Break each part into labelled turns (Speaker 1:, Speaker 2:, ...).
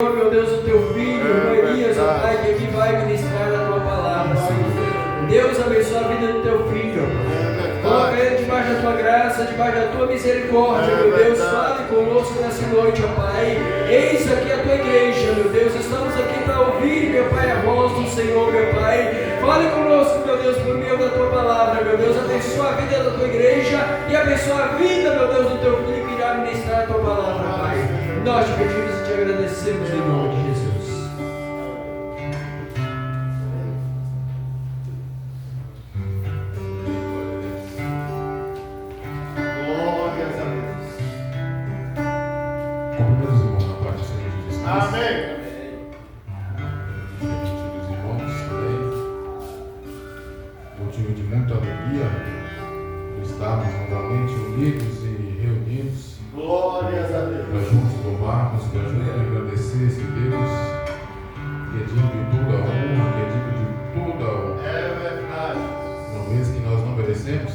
Speaker 1: meu Deus, o teu filho, Elias, ó Pai, que aqui vai ministrar a tua palavra, Senhor. Deus abençoe a vida do teu filho. Coloca ele debaixo da tua graça, debaixo da tua misericórdia, meu Deus. Fale conosco nessa noite, ó Pai. Eis aqui a tua igreja, meu Deus. Estamos aqui para ouvir, meu Pai, a voz do Senhor, meu Pai. Fale conosco, meu Deus, por meio da tua palavra, meu Deus. Abençoa a vida da tua igreja e abençoa a vida, meu Deus, do teu filho que irá ministrar a tua palavra, Pai. Nós te pedimos e te agradecemos em nome de Jesus.
Speaker 2: Glórias a Deus.
Speaker 3: Cumprimento os irmãos na paz do Senhor Jesus Cristo.
Speaker 2: Amém.
Speaker 3: Os irmãos também. Motivo de muita alegria estarmos novamente unidos e reunidos
Speaker 2: Glórias a Deus.
Speaker 3: para juntos louvarmos, para juntos agradecer esse Deus que é digno de toda a honra, que é digno de toda a honra.
Speaker 2: É verdade.
Speaker 3: Uma vez que nós não merecemos,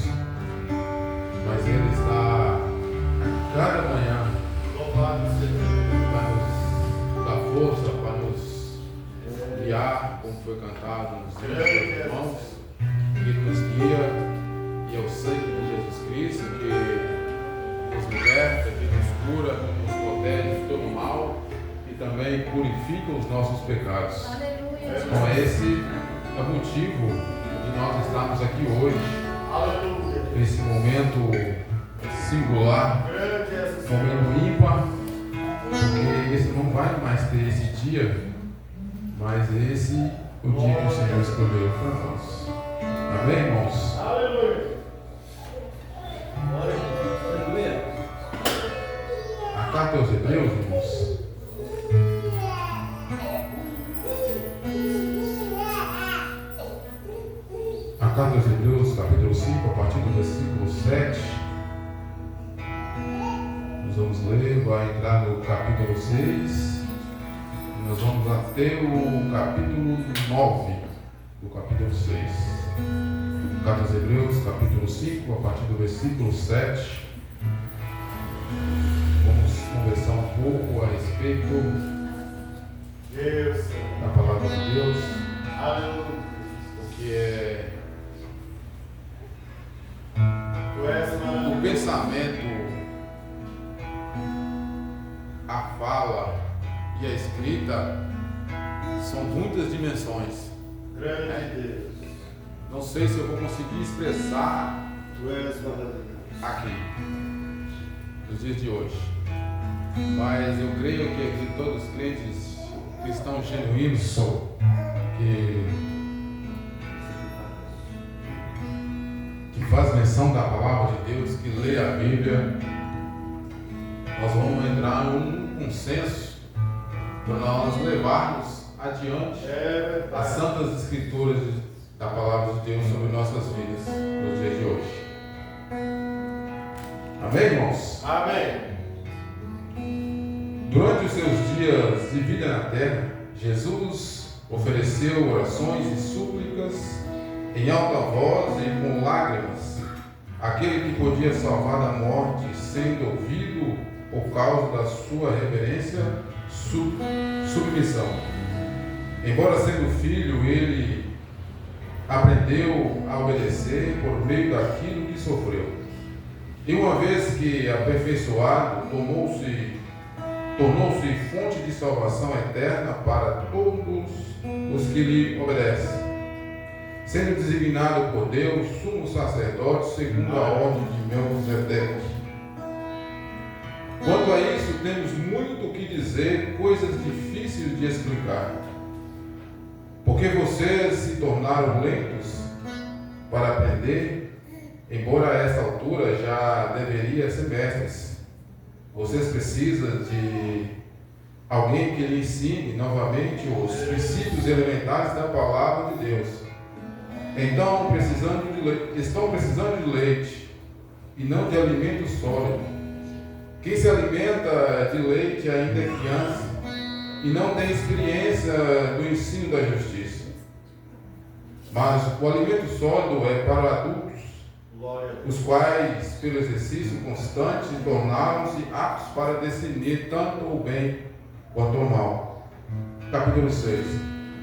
Speaker 3: mas Ele está a cada manhã
Speaker 2: Louvado seja
Speaker 3: para nos dar força, para nos guiar, como foi cantado nos meus irmãos, que Ele nos guia, e é o sangue de Jesus Cristo que nos liberta, que nos cura, que nos protege de todo mal e também purifica os nossos pecados. Então esse é o motivo de nós estarmos aqui hoje,
Speaker 2: Aleluia.
Speaker 3: nesse momento singular,
Speaker 2: Grande é essa
Speaker 3: momento ímpar, porque esse não vai mais ter esse dia, mas esse o dia que o Senhor escolheu para nós. Amém, irmãos?
Speaker 2: Aleluia.
Speaker 1: Glória a Deus. Aleluia.
Speaker 3: A carta aos Hebreus, irmãos, a carta aos Hebreus, capítulo 5, a partir do versículo 7, nós vamos ler, vai entrar no capítulo 6, e nós vamos até o capítulo 9 do capítulo 6. Carta aos Hebreus, capítulo 5, a partir do versículo 7. Vamos conversar um pouco a respeito
Speaker 2: Deus.
Speaker 3: da palavra de Deus,
Speaker 2: Aleluia.
Speaker 3: porque é
Speaker 2: Tu és
Speaker 3: o
Speaker 2: maravilhoso.
Speaker 3: pensamento, a fala e a escrita são muitas dimensões.
Speaker 2: Grande Deus.
Speaker 3: Não sei se eu vou conseguir expressar
Speaker 2: Tu és maravilhoso.
Speaker 3: aqui, nos dias de hoje. Mas eu creio que aqui todos os crentes cristãos genuínos são, que faz menção da palavra de Deus, que lê a Bíblia, nós vamos entrar num consenso para nós levarmos adiante
Speaker 2: É
Speaker 3: as
Speaker 2: verdade.
Speaker 3: santas escrituras da palavra de Deus sobre nossas vidas nos dias de hoje. Amém, irmãos?
Speaker 2: Amém.
Speaker 3: Durante os seus dias de vida na terra, Jesus ofereceu orações e súplicas em alta voz e com lágrimas àquele que podia salvar da morte, sendo ouvido por causa da sua reverência, submissão. Embora sendo filho, ele aprendeu a obedecer por meio daquilo que sofreu. E uma vez que aperfeiçoado, tornou-se fonte de salvação eterna para todos os que lhe obedecem, sendo designado por Deus sumo sacerdote segundo a ordem de Melquisedeque. Quanto a isso, temos muito o que dizer, coisas difíceis de explicar, porque vocês se tornaram lentos para aprender, embora a esta altura já deveria ser mestres. Vocês precisam de alguém que lhe ensine novamente os princípios elementares da palavra de Deus. Então, estão precisando de leite e não de alimento sólido. Quem se alimenta de leite ainda é criança e não tem experiência do ensino da justiça. Mas o alimento sólido é para adultos,
Speaker 2: Glória a Deus.
Speaker 3: os quais, pelo exercício constante, tornaram-se aptos para discernir tanto o bem quanto o mal. capítulo 6.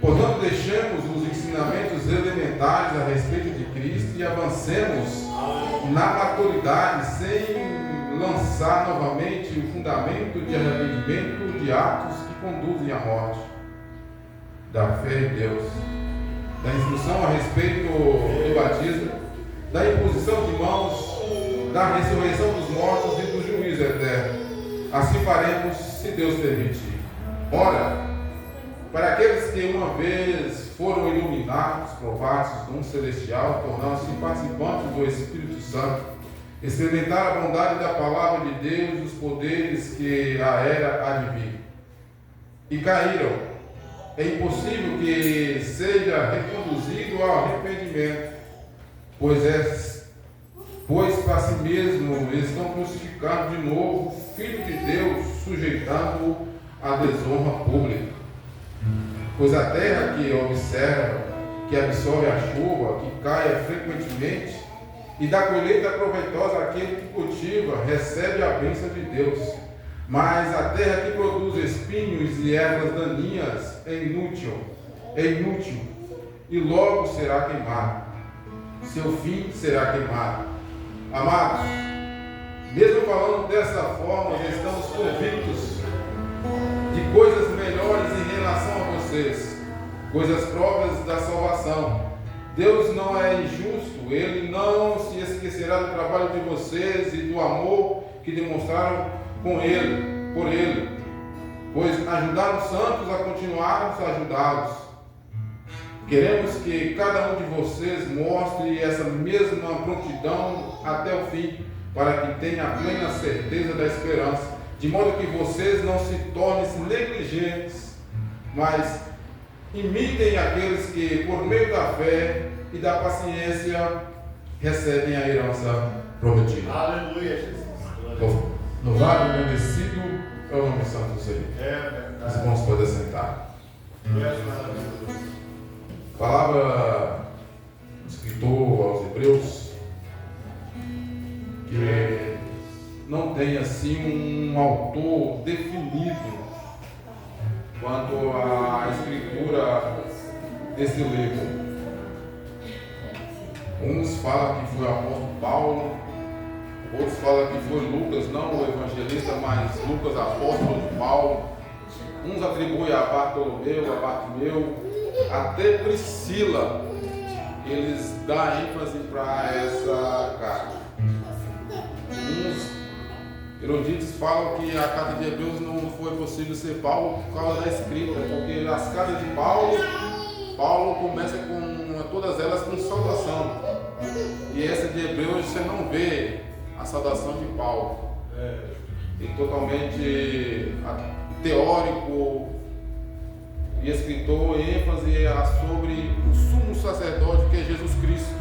Speaker 3: Portanto, deixemos os ensinamentos elementares a respeito de Cristo e avancemos na maturidade sem lançar novamente o fundamento de arrependimento de atos que conduzem à morte, da fé em Deus, da instrução a respeito do batismo, da imposição de mãos, da ressurreição dos mortos e do juízo eterno. Assim faremos, se Deus permitir. Ora, para aqueles que uma vez foram iluminados, provados do dom celestial, tornaram-se participantes do Espírito Santo, experimentaram a bondade da palavra de Deus e os poderes que a era há de vir, e caíram, é impossível que seja reconduzido ao arrependimento, pois para si mesmo estão crucificando de novo o Filho de Deus, sujeitando-o à desonra pública. Pois a terra que observa, que absorve a chuva, que cai frequentemente, e dá colheita proveitosa àquele que cultiva, recebe a bênção de Deus. Mas a terra que produz espinhos e ervas daninhas é inútil, e logo será queimada. Seu fim será queimado. Amados, mesmo falando dessa forma, estamos convictos de coisas melhores em relação a vocês, coisas próprias da salvação. Deus não é injusto, Ele não se esquecerá do trabalho de vocês e do amor que demonstraram por Ele, pois ajudaram os santos a continuarmos a ajudá-los. Queremos que cada um de vocês mostre essa mesma prontidão até o fim, para que tenha a plena certeza da esperança, de modo que vocês não se tornem negligentes, mas imitem aqueles que, por meio da fé e da paciência, recebem a herança prometida.
Speaker 2: Aleluia, Jesus.
Speaker 3: Louvado e agradecido é o nome santo do Senhor. Os irmãos podem sentar. Palavra do escritor aos Hebreus, que não tem assim um autor definido quanto à escritura desse livro. Uns falam que foi o apóstolo Paulo, outros falam que foi Lucas, não o evangelista, mas Lucas, apóstolo de Paulo. Uns atribuem a Bartolomeu, até Priscila. Eles dão ênfase para essa carta. Uns eruditos falam que a carta de Hebreus não foi possível ser Paulo por causa da escrita, porque as cartas de Paulo começa com todas elas com saudação. E essa de Hebreus você não vê a saudação de Paulo. É totalmente teórico e escritor, ênfase sobre o sumo sacerdote que é Jesus Cristo,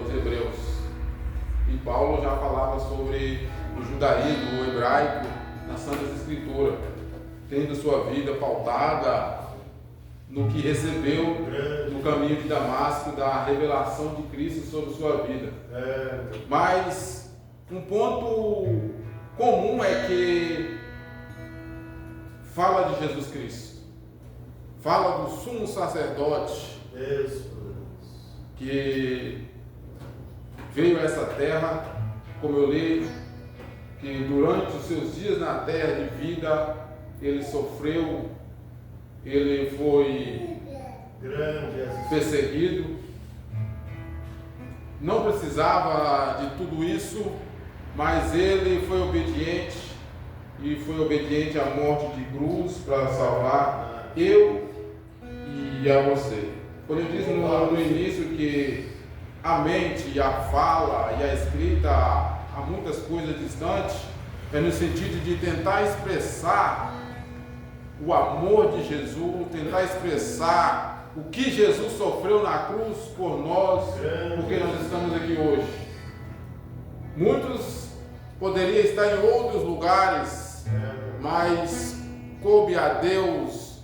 Speaker 3: os Hebreus. E Paulo já falava sobre o judaísmo, o hebraico, nas Santas Escrituras, tendo sua vida pautada no que recebeu no caminho de Damasco, da revelação de Cristo sobre sua vida. Mas um ponto comum é que fala de Jesus Cristo, fala do sumo sacerdote que veio a essa terra, como eu li, que durante os seus dias na terra de vida, ele sofreu, ele foi perseguido, não precisava de tudo isso, mas ele foi obediente, e foi obediente à morte de cruz para salvar eu e a você. Quando eu disse no início que a mente e a fala e a escrita há muitas coisas distantes, é no sentido de tentar expressar o amor de Jesus, tentar expressar o que Jesus sofreu na cruz por nós, porque nós estamos aqui hoje. Muitos poderiam estar em outros lugares, mas coube a Deus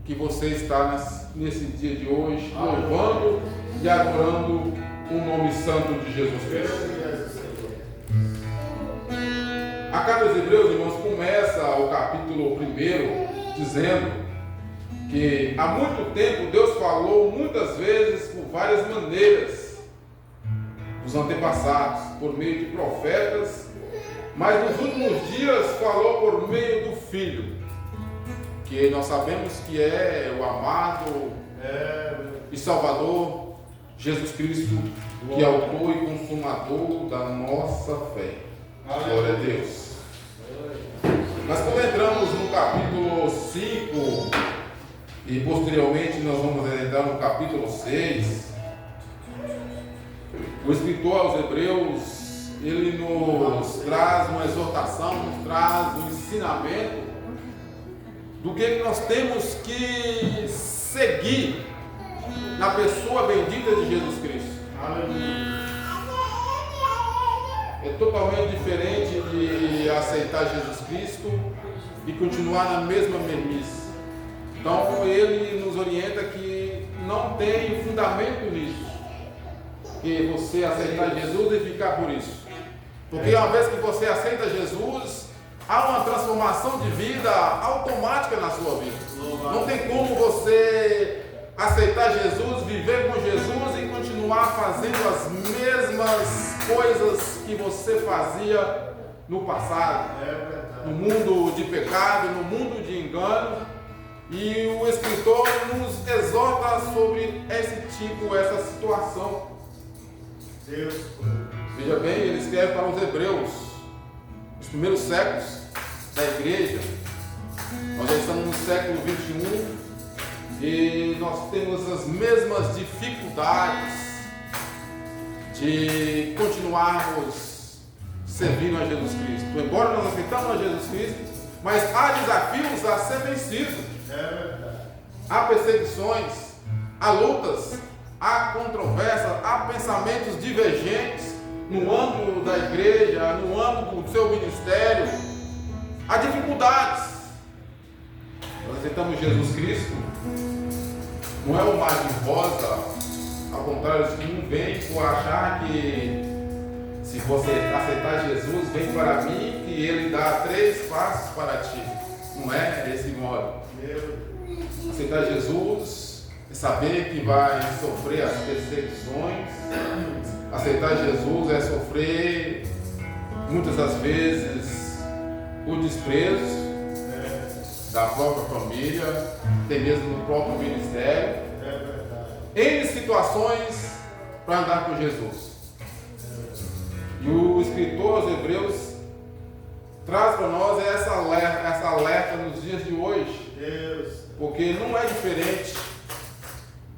Speaker 3: que você está nesse dia de hoje, louvando e adorando o nome santo de Jesus Cristo. A carta aos Hebreus, irmãos, começa o capítulo 1 dizendo que há muito tempo Deus falou muitas vezes por várias maneiras dos antepassados, por meio de profetas, mas nos últimos dias falou por meio do Filho, que nós sabemos que é o amado e Salvador Jesus Cristo, que é autor e consumador da nossa fé. Glória a Deus. Mas quando entramos no capítulo 5 e posteriormente nós vamos entrar no capítulo 6, o escritor aos Hebreus, ele nos traz uma exortação, nos traz um ensinamento do que nós temos que seguir na pessoa bendita de Jesus Cristo. É totalmente diferente de aceitar Jesus Cristo e continuar na mesma mesmice. Então ele nos orienta que não tem fundamento nisso, que você aceitar Jesus e ficar por isso. Porque uma vez que você aceita Jesus, há uma transformação de vida automática na sua vida. Não tem como você aceitar Jesus, viver com Jesus e continuar fazendo as mesmas coisas que você fazia no passado, no mundo de pecado, no mundo de engano. E o escritor nos exorta sobre essa situação.
Speaker 2: Deus.
Speaker 3: Veja bem, ele escreve para os hebreus, os primeiros séculos da igreja. Nós já estamos no século 21 e nós temos as mesmas dificuldades de continuarmos servindo a Jesus Cristo. Embora nós aceitamos a Jesus Cristo, mas há desafios a ser vencidos. Há perseguições, há lutas, há controvérsias, há pensamentos divergentes no âmbito da igreja, no âmbito do seu ministério. Há dificuldades. Nós aceitamos Jesus Cristo, não é um mar de rosa, ao contrário, um vem por achar que se você aceitar Jesus, vem para mim que ele dá 3 passos para ti. Não é desse modo. Aceitar Jesus é saber que vai sofrer as perseguições. Aceitar Jesus é sofrer muitas das vezes o desprezo da própria família, até mesmo do próprio ministério, em situações para andar com Jesus. E o escritor aos Hebreus traz para nós essa alerta nos dias de hoje, porque não é diferente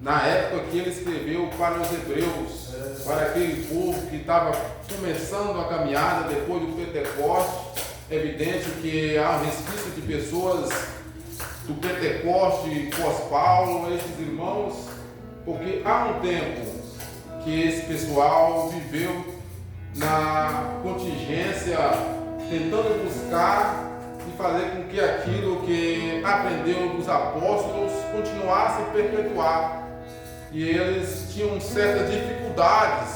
Speaker 3: na época que ele escreveu para os Hebreus, para aquele povo que estava começando a caminhada depois do Pentecoste. É evidente que há um resquício de pessoas do Pentecoste pós-Paulo, esses irmãos, porque há um tempo que esse pessoal viveu na contingência, tentando buscar e fazer com que aquilo que aprendeu dos apóstolos continuasse a perpetuar. E eles tinham certas dificuldades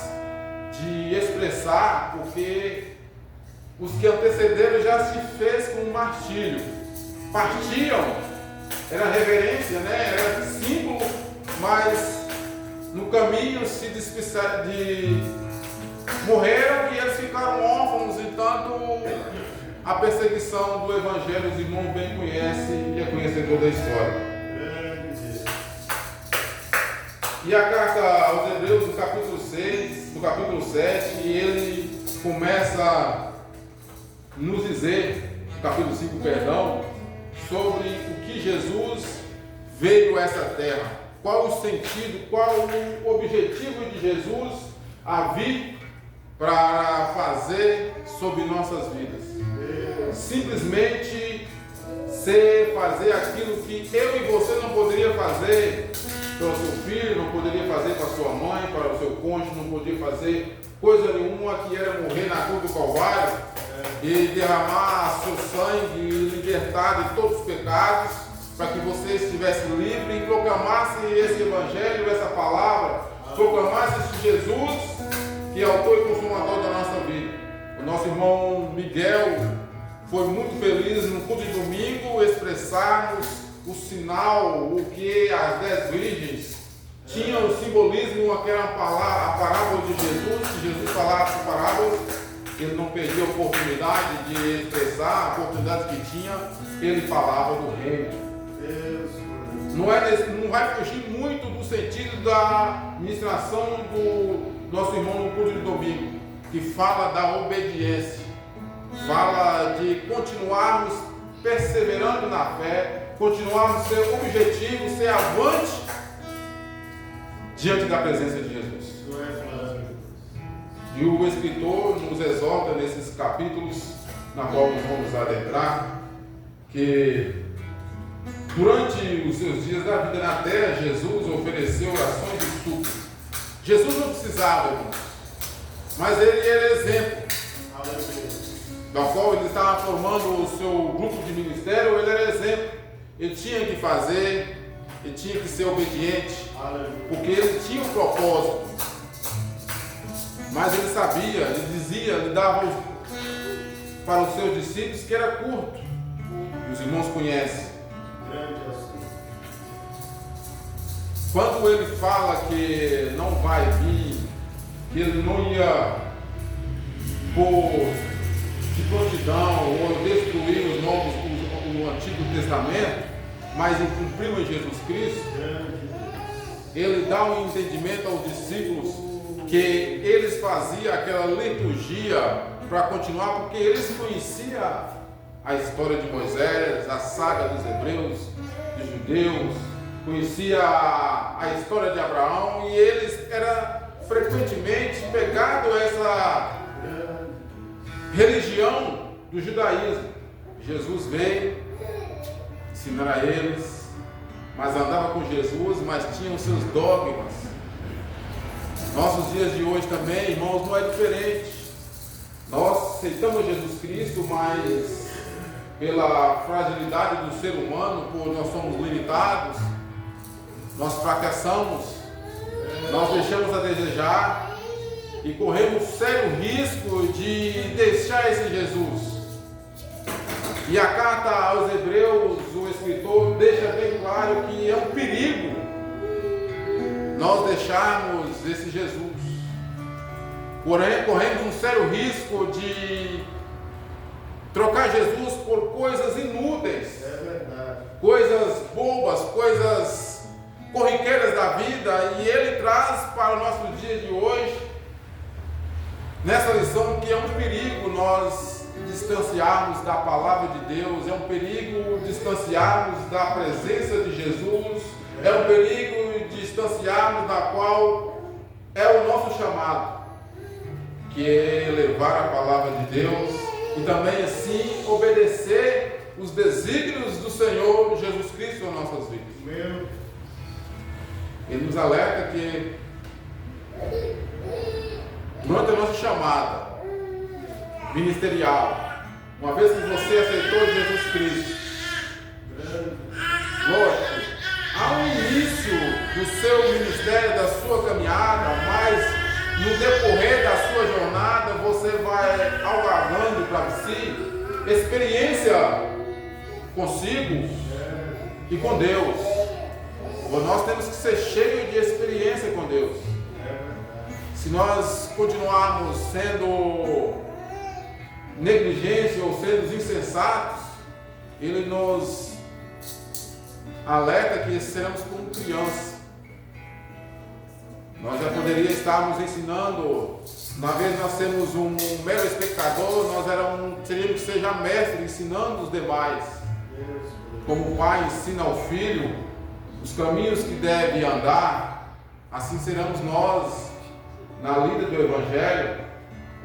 Speaker 3: de expressar, porque os que antecederam já se fez com um martírio. Partiam, era reverência, né? Era símbolo, mas no caminho se despissaram morreram e eles ficaram órfãos, e tanto a perseguição do Evangelho, os irmãos bem conhecem e é conhecedor da história. E a carta aos Hebreus, no capítulo 6, no capítulo 7, ele começa a nos dizer, no capítulo 5, perdão, sobre o que Jesus veio a essa terra. Qual o sentido, qual o objetivo de Jesus a vir para fazer sobre nossas vidas. Simplesmente fazer aquilo que eu e você não poderia fazer para o seu filho, não poderia fazer para a sua mãe, para o seu cônjuge, não poderia fazer coisa nenhuma, que era morrer na cruz do Calvário e derramar seu sangue e libertar de todos os pecados, para que você estivesse livre e proclamasse esse Evangelho, essa palavra, proclamasse esse Jesus, que é o autor e consumador da nossa vida. O nosso irmão Miguel foi muito feliz no culto de domingo expressarmos o sinal, o que as 10 virgens tinham o simbolismo, aquela a parábola de Jesus, que Jesus falava por parábolas, ele não perdia a oportunidade de expressar, a oportunidade que tinha, ele falava do reino. Não vai fugir muito do sentido da ministração do nosso irmão no culto de domingo, que fala da obediência, fala de continuarmos perseverando na fé, continuarmos ser objetivos, ser avante diante da presença de Jesus. E o escritor nos exorta nesses capítulos, na qual nós vamos adentrar, que durante os seus dias da vida na terra, Jesus ofereceu orações de súplica. Jesus não precisava, irmãos, mas ele era exemplo. Da qual ele estava formando o seu grupo de ministério, ele era exemplo. Ele tinha que fazer, ele tinha que ser obediente, porque ele tinha um propósito. Mas ele sabia, ele dizia, ele dava para os seus discípulos que era curto. E os irmãos conhecem. Quando ele fala que não vai vir, que ele não ia por de prontidão ou destruir os novos, o Antigo Testamento, mas em cumprir em Jesus Cristo, ele dá um entendimento aos discípulos que eles faziam aquela liturgia para continuar, porque eles conheciam a história de Moisés, a saga dos hebreus, dos judeus, conhecia a história de Abraão, e eles eram frequentemente pegados a essa religião do judaísmo. Jesus veio ensinar a eles, mas andava com Jesus, mas tinha os seus dogmas. Nossos dias de hoje também, irmãos, não é diferente. Nós aceitamos Jesus Cristo, mas pela fragilidade do ser humano, por nós somos limitados, nós fracassamos, nós deixamos a desejar e corremos sério risco de deixar esse Jesus. E a carta aos Hebreus, o escritor deixa bem claro que é um perigo nós deixarmos esse Jesus. Porém, corremos um sério risco de trocar Jesus por coisas inúteis, coisas bobas, coisas corriqueiras da vida, e ele traz para o nosso dia de hoje, nessa lição, que é um perigo nós distanciarmos da palavra de Deus, é um perigo distanciarmos da presença de Jesus, é um perigo distanciarmos da qual é o nosso chamado, que é levar a palavra de Deus e também assim obedecer os desígnios do Senhor Jesus Cristo nas nossas vidas. Ele nos alerta que durante a nossa chamada ministerial, uma vez que você aceitou Jesus Cristo, lógico, ao início do seu ministério, da sua caminhada, mas no decorrer da sua jornada, você vai alvarrando para si experiência consigo e com Deus. Nós temos que ser cheios de experiência com Deus. Se nós continuarmos sendo negligentes ou sendo insensatos, Ele nos alerta que seremos como crianças. Nós já poderíamos estarmos ensinando, uma vez nós temos um mero espectador, nós teríamos que ser já mestres ensinando os demais. Como o pai ensina ao filho os caminhos que deve andar, assim seremos nós na lida do Evangelho.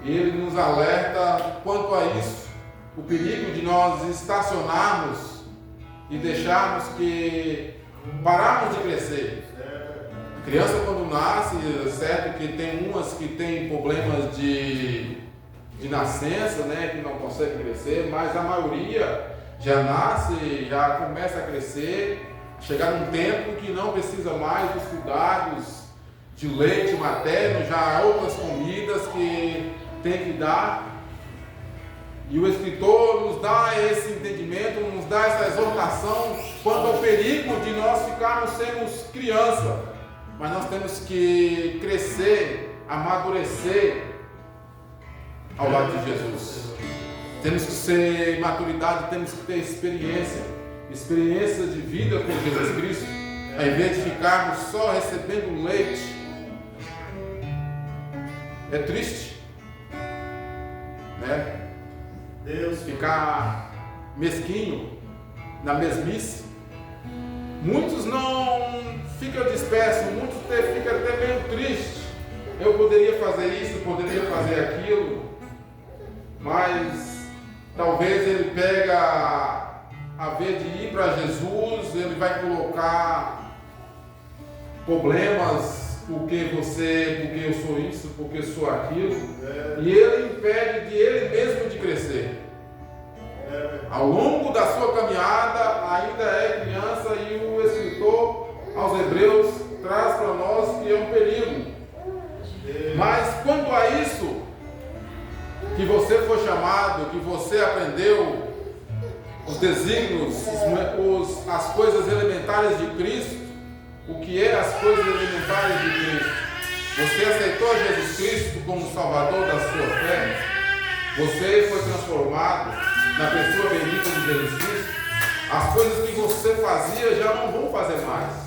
Speaker 3: E ele nos alerta quanto a isso, o perigo de nós estacionarmos e deixarmos que pararmos de crescer. A criança, quando nasce, é certo que tem umas que têm problemas de nascença, né, que não consegue crescer, mas a maioria já nasce, já começa a crescer, chegar num tempo que não precisa mais dos cuidados de leite materno, já há outras comidas que tem que dar. E o escritor nos dá esse entendimento, nos dá essa exortação quanto ao perigo de nós ficarmos sermos criança. Mas nós temos que crescer, amadurecer ao lado de Jesus. Temos que ser maturidade, temos que ter experiência de vida com Jesus Cristo, ao invés de ficarmos só recebendo leite. É triste, né?
Speaker 2: Deus,
Speaker 3: Ficar mesquinho na mesmice. Muitos não ficam dispersos, muitos ficam até meio tristes. Eu poderia fazer isso, poderia fazer aquilo, mas talvez ele pega a vez de ir para Jesus, ele vai colocar problemas, porque eu sou isso, porque eu sou aquilo, e ele impede de ele mesmo de crescer. Ao longo da sua caminhada, ainda é criança, e o escritor aos Hebreus traz para nós que é um perigo. Mas quanto a isso, que você foi chamado, que você aprendeu os desígnios, as coisas elementares de Cristo, o que é as coisas elementares de Cristo? Você aceitou Jesus Cristo como Salvador da sua fé? Você foi transformado na pessoa bendita de Jesus Cristo? As coisas que você fazia já não vão fazer mais.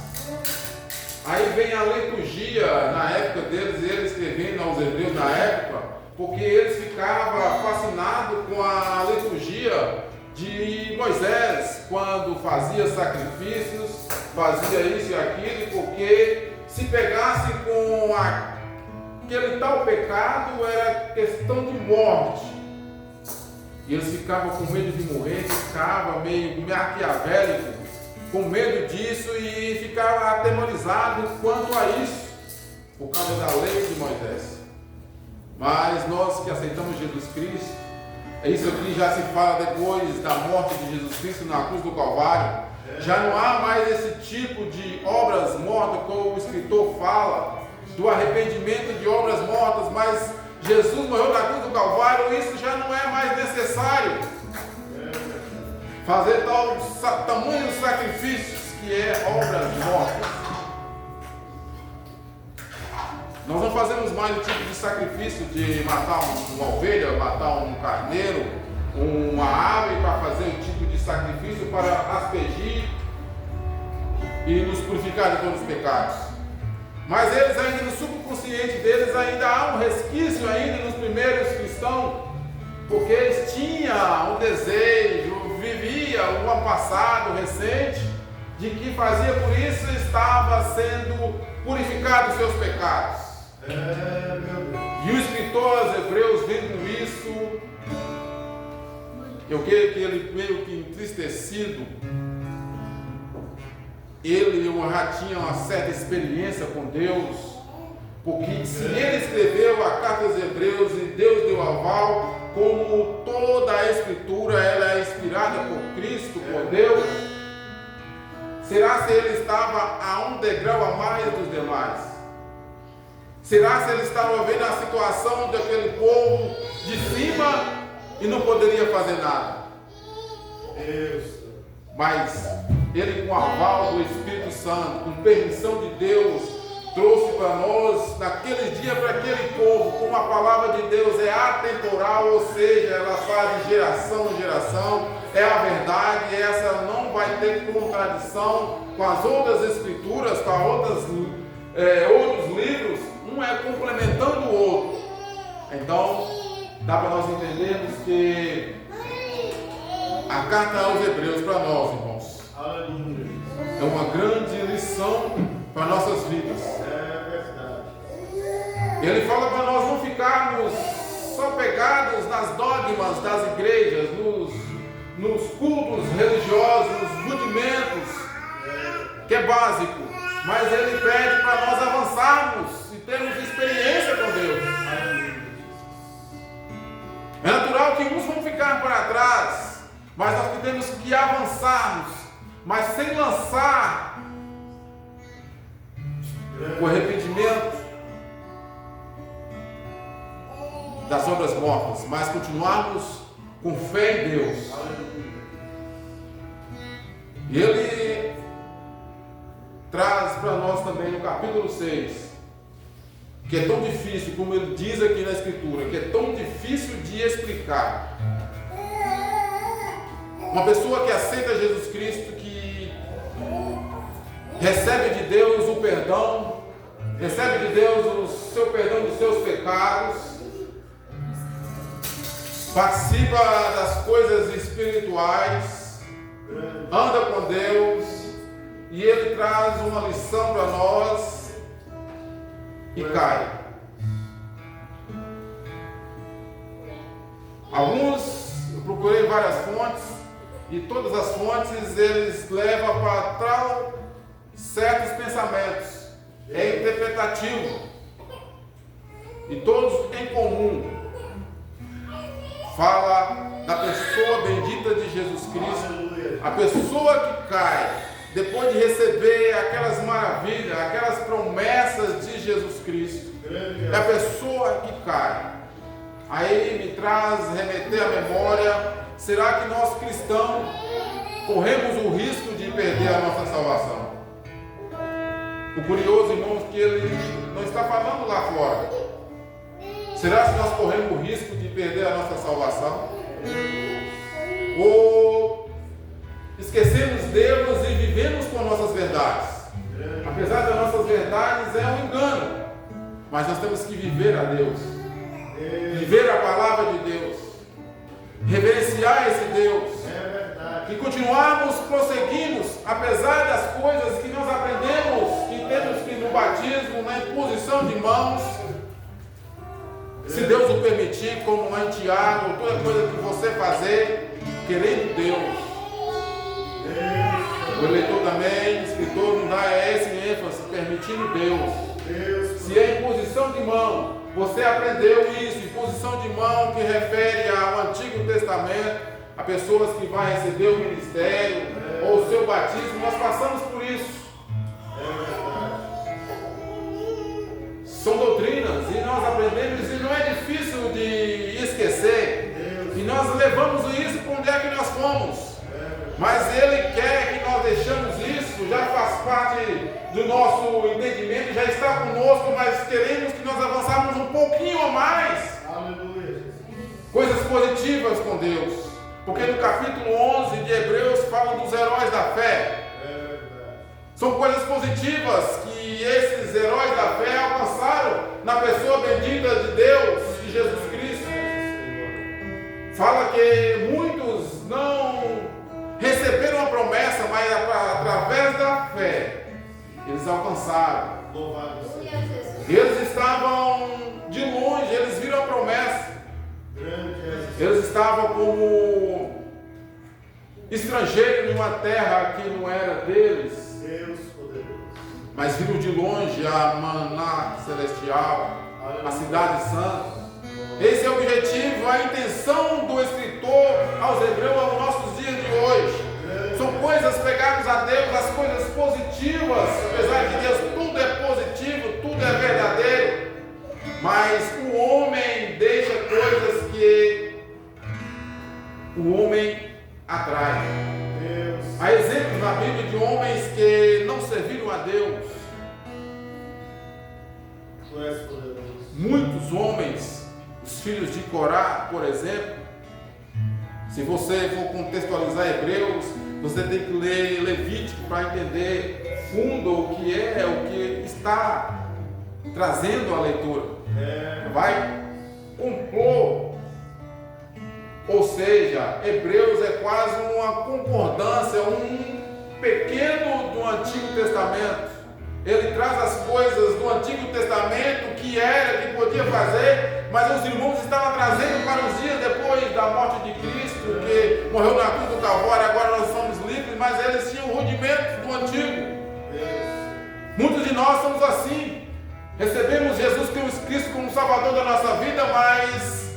Speaker 3: Aí vem a liturgia na época deles, ele escrevendo aos Hebreus na época, porque eles ficavam fascinados com a liturgia de Moisés, quando fazia sacrifícios, fazia isso e aquilo, porque se pegasse com aquele tal pecado, era questão de morte. E eles ficavam com medo de morrer, ficavam meio maquiavélicos, com medo disso, e ficavam atemorizados quanto a isso, por causa da lei de Moisés. Mas nós que aceitamos Jesus Cristo, isso aqui já se fala depois da morte de Jesus Cristo na cruz do Calvário. Já não há mais esse tipo de obras mortas, como o escritor fala, do arrependimento de obras mortas, mas Jesus morreu na cruz do Calvário, isso já não é mais necessário. Fazer tamanhos sacrifícios que é obras mortas. Nós não fazemos mais o tipo de sacrifício de matar uma ovelha, matar um carneiro, uma ave, para fazer o tipo de sacrifício para aspergir e nos purificar de todos os pecados. Mas eles ainda, no subconsciente deles, ainda há um resquício ainda nos primeiros cristãos, porque eles tinham um desejo, vivia um passado recente, de que fazia por isso estava sendo purificado dos seus pecados. E o escritor aos Hebreus, vendo isso, eu creio que ele meio que entristecido, ele já tinha uma certa experiência com Deus, porque se ele escreveu a carta aos Hebreus e Deus deu aval, como toda a escritura ela é inspirada por Cristo, por Deus, será se ele estava a um degrau a mais dos demais? Será se ele estava vendo a situação daquele povo de cima e não poderia fazer nada? Mas ele, com o aval do Espírito Santo, com permissão de Deus, trouxe para nós, naquele dia, para aquele povo, como a palavra de Deus é atemporal, ou seja, ela faz de geração em geração, é a verdade, e essa não vai ter contradição com as outras escrituras, com outros livros, um é complementando o outro. Então, dá para nós entendermos que a carta aos Hebreus para nós, irmãos, é uma grande lição para nossas vidas. Ele fala para nós não ficarmos só pegados nas dogmas das igrejas, nos cultos religiosos, nos rudimentos, que é básico, mas ele pede para nós avançarmos e termos experiência com Deus. É natural que uns vão ficar para trás, mas nós temos que avançarmos, mas sem lançar o arrependimento das obras mortas, mas continuarmos com fé em Deus. E ele traz para nós também no capítulo 6, que é tão difícil, como ele diz aqui na Escritura, que é tão difícil de explicar. Uma pessoa que aceita Jesus Cristo, que recebe de Deus o perdão, recebe de Deus o seu perdão dos seus pecados, participa das coisas espirituais, anda com Deus, e ele traz uma lição para nós e cai. Alguns, eu procurei várias fontes, e todas as fontes eles levam para tal certos pensamentos. É interpretativo. E todos em comum fala da pessoa bendita de Jesus Cristo, a pessoa que cai depois de receber aquelas maravilhas, aquelas promessas de Jesus Cristo. É a pessoa que cai. Aí me traz remeter à memória: será que nós cristãos corremos o risco de perder a nossa salvação? O curioso, irmãos, que ele não está falando lá fora. Será que nós corremos o risco de perder a nossa salvação? Ou esquecemos Deus e vivemos com nossas verdades? Apesar das nossas verdades, é um engano. Mas nós temos que viver a Deus. Viver a palavra de Deus. Reverenciar esse Deus. E continuarmos prosseguindo, apesar das coisas que nós aprendemos, que temos que no batismo, na imposição de mãos, se Deus o permitir, como lá em Tiago, toda coisa que você fazer, querendo Deus. O eleitor também, o escritor, não dá esse ênfase, permitindo Deus. Se é imposição de mão, você aprendeu isso, imposição de mão que refere ao Antigo Testamento, a pessoas que vão receber o ministério ou o seu batismo, nós passamos por isso. São doutrinas e nós aprendemos, e não é difícil de esquecer. E nós levamos isso para onde é que nós fomos. Mas Ele quer que nós deixamos isso, já faz parte do nosso entendimento, já está conosco, mas queremos que nós avançarmos um pouquinho a mais. Aleluia. Coisas positivas com Deus. Porque no capítulo 11 de Hebreus fala dos heróis da fé. São coisas positivas que esses heróis da fé alcançaram na pessoa bendita de Deus, de Jesus Cristo. Fala que muitos não receberam a promessa, mas através da fé eles alcançaram. Eles estavam de longe, eles viram a promessa. Eles estavam como estrangeiros em uma terra que não era deles. Mas viram de longe a maná celestial, a cidade santa. Esse é o objetivo, a intenção do escritor aos Hebreus aos nossos dias de hoje. São coisas pegadas a Deus, as coisas positivas. Apesar de Deus, tudo é positivo, tudo é verdadeiro. Mas o homem deixa coisas que o homem atrai. Há exemplos na Bíblia de homens que não serviram a Deus. Muitos homens, os filhos de Corá, por exemplo. Se você for contextualizar Hebreus, você tem que ler Levítico para entender fundo o que está trazendo a leitura. Vai compor. Ou seja, Hebreus é quase uma concordância, um pequeno do Antigo Testamento. Ele traz as coisas do Antigo Testamento que podia fazer, mas os irmãos estavam trazendo para os dias depois da morte de Cristo, que morreu na cruz do Calvário, agora nós somos livres, mas eles tinham rudimentos do Antigo. Muitos de nós somos assim. Recebemos Jesus Cristo como Salvador da nossa vida, mas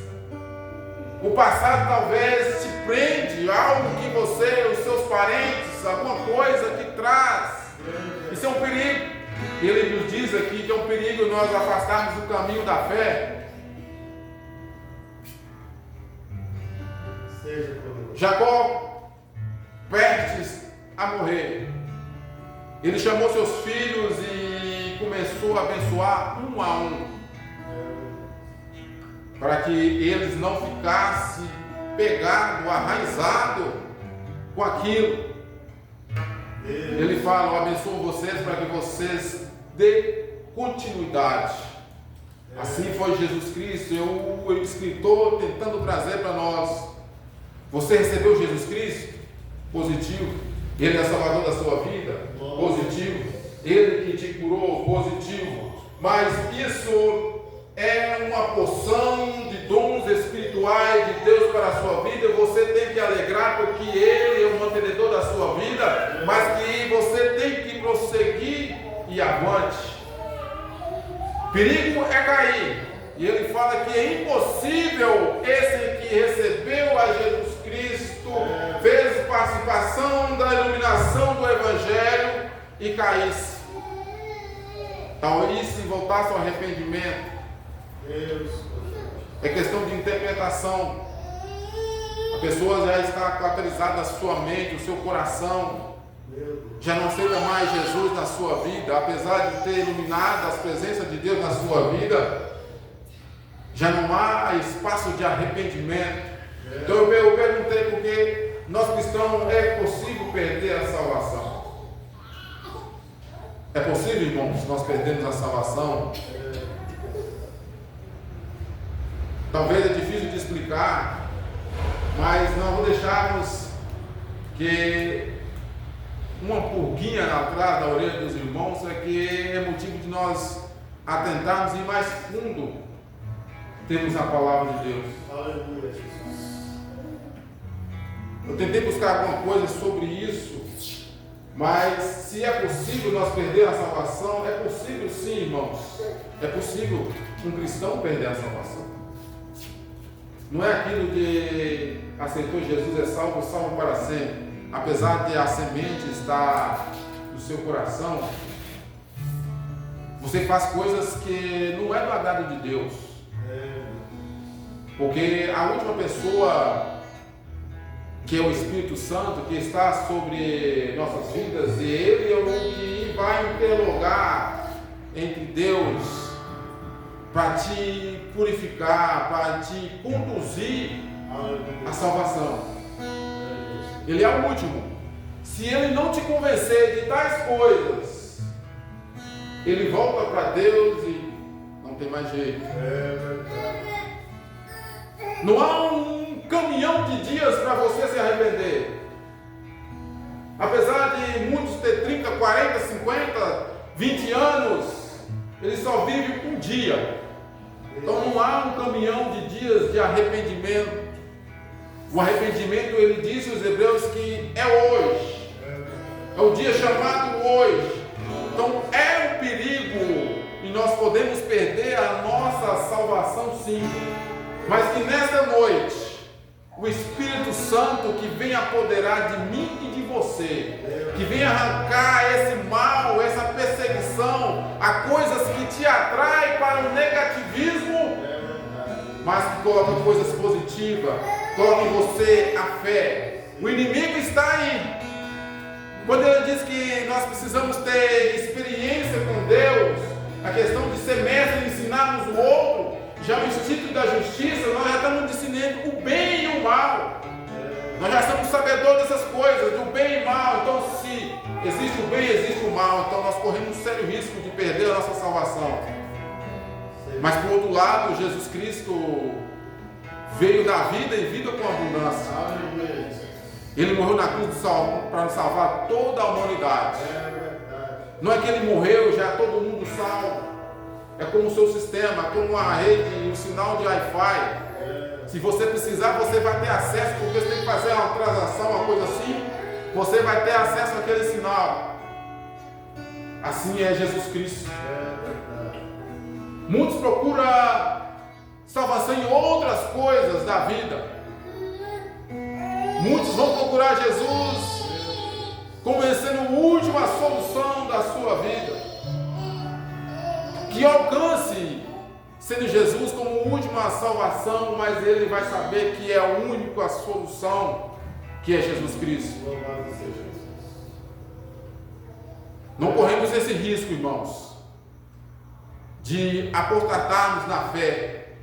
Speaker 3: o passado talvez te prende, algo que você, os seus parentes, alguma coisa que traz. Isso é um perigo. Ele nos diz aqui que é um perigo nós afastarmos do caminho da fé. Jacó, prestes a morrer, ele chamou seus filhos e começou a abençoar um a um, para que eles não ficassem pegados, arraizados com aquilo. Ele fala: eu abençoo vocês para que vocês dê continuidade. Assim foi Jesus Cristo. O escritor tentando trazer para nós: você recebeu Jesus Cristo? Positivo. Ele é Salvador da sua vida? Positivo. Ele que te curou? Positivo. Mas isso é uma porção de dons espirituais de Deus para a sua vida. Você tem que alegrar porque Ele é o mantenedor da sua vida, mas que você tem que prosseguir e avante. Perigo é cair. E ele fala que é impossível esse que recebeu a Jesus Cristo, fez participação da iluminação do Evangelho e caísse. Caísse e voltasse ao arrependimento. É questão de interpretação. A pessoa já está cauterizada na sua mente, no seu coração. Já não aceita mais Jesus na sua vida, apesar de ter iluminado as presenças de Deus na sua vida. Já não há espaço de arrependimento. Então eu perguntei porque nós cristãos é possível perder a salvação. É possível, irmãos, nós perdermos a salvação? Talvez é difícil de explicar, mas não vou deixarmos que uma pulguinha atrás da orelha dos irmãos é que é motivo de nós atentarmos e ir mais fundo. Temos a palavra de Deus.
Speaker 2: Aleluia, Jesus.
Speaker 3: Eu tentei buscar alguma coisa sobre isso, mas se é possível nós perder a salvação, é possível sim, irmãos. É possível um cristão perder a salvação. Não é aquilo que aceitou Jesus é salvo, salvo para sempre. Apesar de a semente estar no seu coração, você faz coisas que não é do agrado de Deus. Porque a última pessoa, que é o Espírito Santo, que está sobre nossas vidas, e Ele é o que vai interlogar entre Deus para te purificar, para te conduzir à salvação. Ele é o último. Se ele não te convencer de tais coisas, ele volta para Deus e não tem mais jeito. Não há um caminhão de dias para você se arrepender. Apesar de muitos ter 30, 40, 50, 20 anos, ele só vive um dia. Então não há um caminhão de dias de arrependimento. O arrependimento, ele disse aos Hebreus que é hoje. É o dia chamado hoje. Então é um perigo e nós podemos perder a nossa salvação sim. Mas que nesta noite o Espírito Santo que vem apoderar de mim e de você, que vem arrancar esse mal, essa perseguição, a coisas que te atraem para o negativismo, mas que coloca coisas positivas, coloca em você a fé. O inimigo está aí. Quando ele diz que nós precisamos ter experiência com Deus, a questão de ser mestre e ensinarmos o outro, já o instinto da justiça, nós já estamos discernindo o bem e o mal. Nós já somos sabedores dessas coisas, do bem e mal. Então, se existe o bem, existe o mal. Então, nós corremos um sério risco de perder a nossa salvação. Mas, por outro lado, Jesus Cristo veio dar vida e vida com abundância. Ele morreu na cruz para nos salvar toda a humanidade. Não é que ele morreu, já é todo mundo salvo. É como o seu sistema, como uma rede, um sinal de Wi-Fi. Se você precisar, você vai ter acesso, porque você tem que fazer uma transação, uma coisa assim, você vai ter acesso àquele sinal. Assim é Jesus Cristo. Muitos procuram salvação em outras coisas da vida. Muitos vão procurar Jesus como sendo a última solução da sua vida. Que alcance sendo Jesus como última salvação, mas ele vai saber que é a única solução, que é Jesus Cristo.
Speaker 2: Louvado seja Jesus.
Speaker 3: Não corremos esse risco, irmãos, de apostatarmos na fé.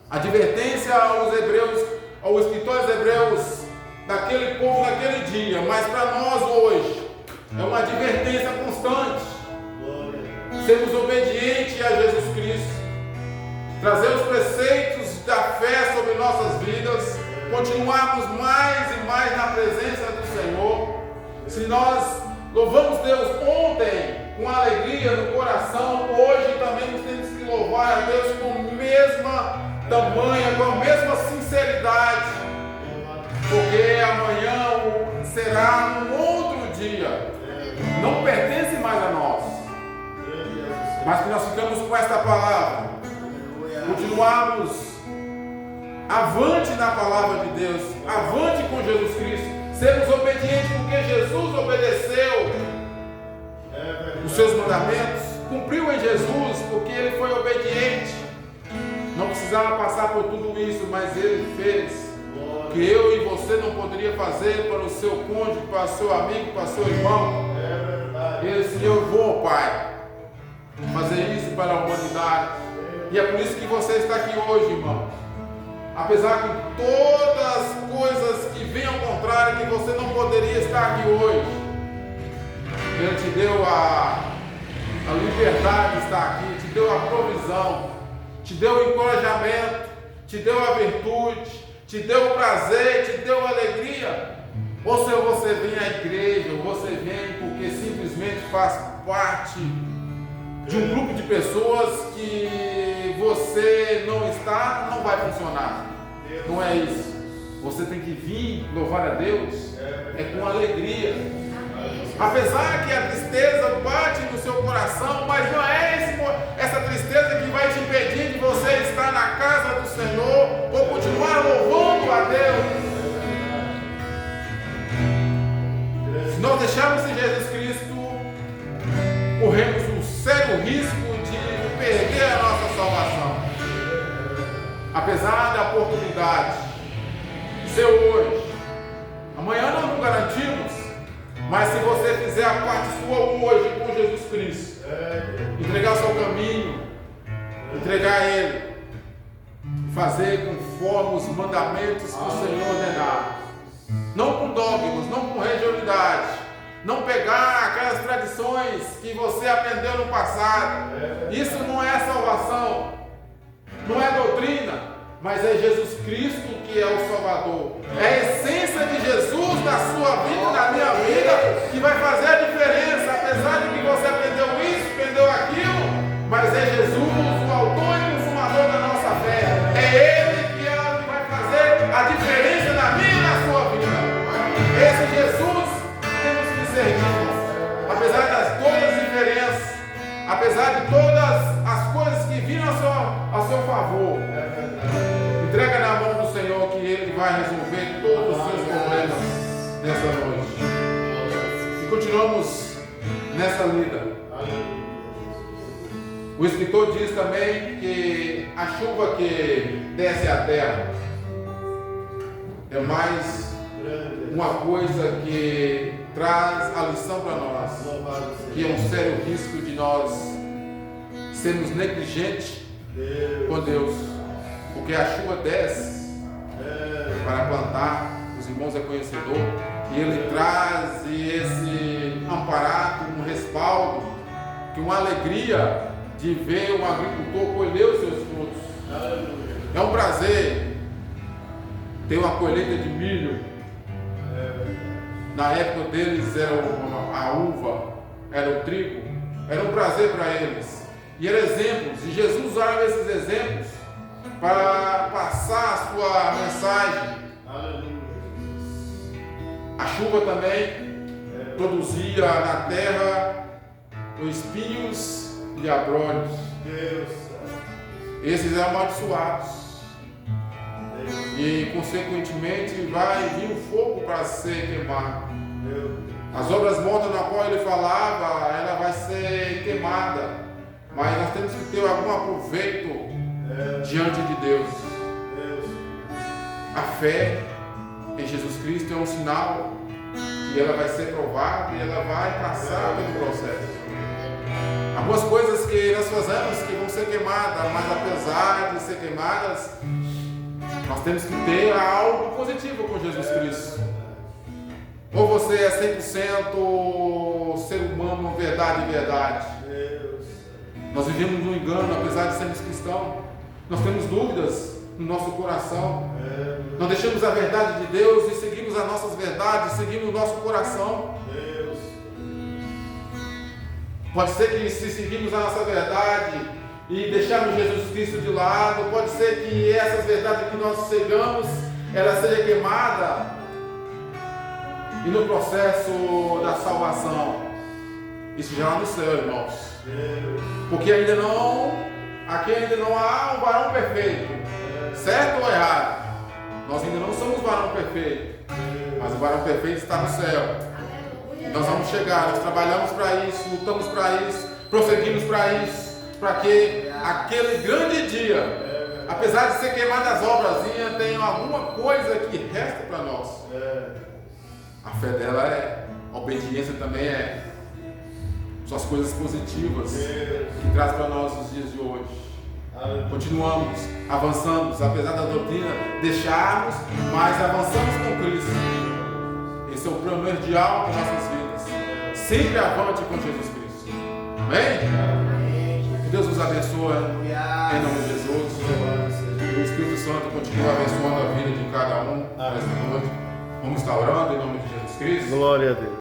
Speaker 3: A advertência aos hebreus, ao escritor aos hebreus, daquele povo naquele dia, mas para nós hoje, é uma advertência constante. Sermos obedientes a Jesus Cristo, trazer os preceitos da fé sobre nossas vidas, continuarmos mais e mais na presença do Senhor. Se nós louvamos Deus ontem com alegria no coração, hoje também nós temos que louvar a Deus com a mesma tamanha, com a mesma sinceridade, porque amanhã será um outro dia, não pertence mais a nós, mas que nós ficamos com esta palavra, continuarmos avante na palavra de Deus, avante com Jesus Cristo, sermos obedientes porque Jesus obedeceu os seus mandamentos, cumpriu em Jesus porque ele foi obediente, não precisava passar por tudo isso, mas ele fez que eu e você não poderia fazer para o seu cônjuge, para o seu amigo, para o seu irmão. Ele disse: eu vou, Pai, fazer isso para a humanidade. E é por isso que você está aqui hoje, irmão. Apesar de todas as coisas que venham ao contrário, que você não poderia estar aqui hoje, ele te deu a liberdade de estar aqui, te deu a provisão, te deu o encorajamento, te deu a virtude, te deu o prazer, te deu a alegria. Ou se você vem à igreja, ou você vem porque simplesmente faz parte de um grupo de pessoas que você não está, não vai funcionar. Não é isso. Você tem que vir louvar a Deus com alegria. Apesar que a tristeza bate no seu coração, mas não é essa tristeza que vai te impedir de você estar na casa do Senhor ou continuar louvando a Deus. Se nós deixarmos em Jesus Cristo, corremos um sério risco de perder a nossa salvação. Apesar da oportunidade de ser hoje, amanhã nós não garantimos, mas se você fizer a parte sua hoje com Jesus Cristo, entregar o seu caminho, entregar a Ele, fazer conforme os mandamentos que o Senhor ordenar, não com dogmas, não com religiosidade, não pegar aquelas tradições que você aprendeu no passado. Isso não é salvação, não é doutrina, mas é Jesus Cristo que é o Salvador. É a essência de Jesus na sua vida e na minha vida que vai fazer a diferença. Apesar de que você aprendeu isso, aprendeu aquilo, mas é Jesus o autor e consumador da nossa fé. É Ele que vai fazer a diferença na minha e na sua vida. Esse Jesus temos que servir. Apesar de todas as diferenças, apesar de todas as coisas que viram a seu favor, entrega na mão do Senhor que Ele vai resolver todos os seus problemas nessa noite. E continuamos nessa lida. O escritor diz também que a chuva que desce à terra é mais uma coisa que traz a lição para nós, que é um sério risco de nós sermos negligentes com Deus, porque a chuva desce para plantar, os irmãos é conhecedor, e ele traz esse amparado, um respaldo, que uma alegria de ver um agricultor colher os seus frutos. É um prazer ter uma colheita de milho. Na época deles era a uva, era o trigo, era um prazer para eles. E eram exemplos, e Jesus usava esses exemplos para passar a sua mensagem. A chuva também produzia na terra espinhos e abrolhos. Esses eram amaldiçoados. E consequentemente vai vir o fogo para ser queimado. As obras mortas na qual ele falava, ela vai ser queimada. mas nós temos que ter algum aproveito diante de Deus. A fé em Jesus Cristo é um sinal que ela vai ser provada e ela vai passar pelo processo. Algumas coisas que nós fazemos que vão ser queimadas, mas apesar de ser queimadas, nós temos que ter algo positivo com Jesus Cristo. Ou você é 100% ser humano, verdade e verdade. Nós vivemos no engano, apesar de sermos cristãos. Nós temos dúvidas no nosso coração. Nós deixamos a verdade de Deus e seguimos as nossas verdades, seguimos o nosso coração. Pode ser que se seguirmos a nossa verdade e deixarmos Jesus Cristo de lado, pode ser que essas verdades que nós seguimos, ela seja queimada e no processo da salvação, isso já lá no céu, irmãos, porque aqui ainda não há um varão perfeito, certo ou errado? Nós ainda não somos varão perfeito, mas o varão perfeito está no céu. Nós vamos chegar, nós trabalhamos para isso, lutamos para isso, prosseguimos para isso, para que aquele grande dia, apesar de ser queimada as obrazinhas, tenha alguma coisa que resta para nós. A fé dela é, a obediência também é. São as coisas positivas que traz para nós os dias de hoje. Continuamos, avançamos, apesar da doutrina deixarmos, mas avançamos com Cristo. Esse é o primordial de nossas vidas. Sempre avante com Jesus Cristo. Amém? Que Deus nos abençoe em nome de Jesus. O Espírito Santo continua abençoando a vida de cada um nesta noite. Vamos estar orando em nome de Jesus Cristo.
Speaker 2: Glória a Deus.